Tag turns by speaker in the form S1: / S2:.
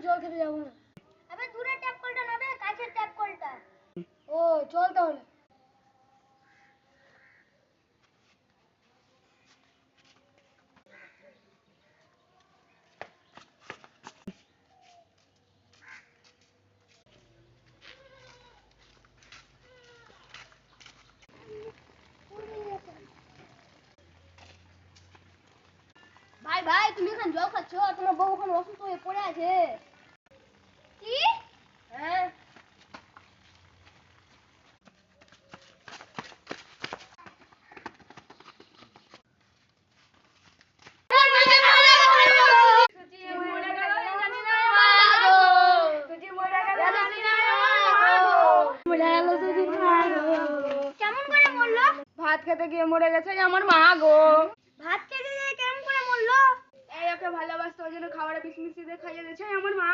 S1: জল খেতে যাবো না।
S2: আবে দূরের ট্যাপ কলটা না বে, কাছের ট্যাপ কলটা।
S1: ও চল তাহলে।
S2: ভাই ভাই, তুমি এখন জল খাচ্ছ, তোমার বউ ওখানে অসুস্থ হয়ে পড়ে আছে। কি?
S1: হ্যাঁ
S2: কেমন করে মরলো?
S1: ভাত খেতে গিয়ে মরে গেছে আমার মা গো।
S2: ভাত খেতে যেয়ে কেমন করে মরলো?
S1: এই ওকে ভালোবাসতো ওই জন্য খাবারে বিষ মিশিয়ে দিয়ে খাইয়ে দিয়েছে আমার মা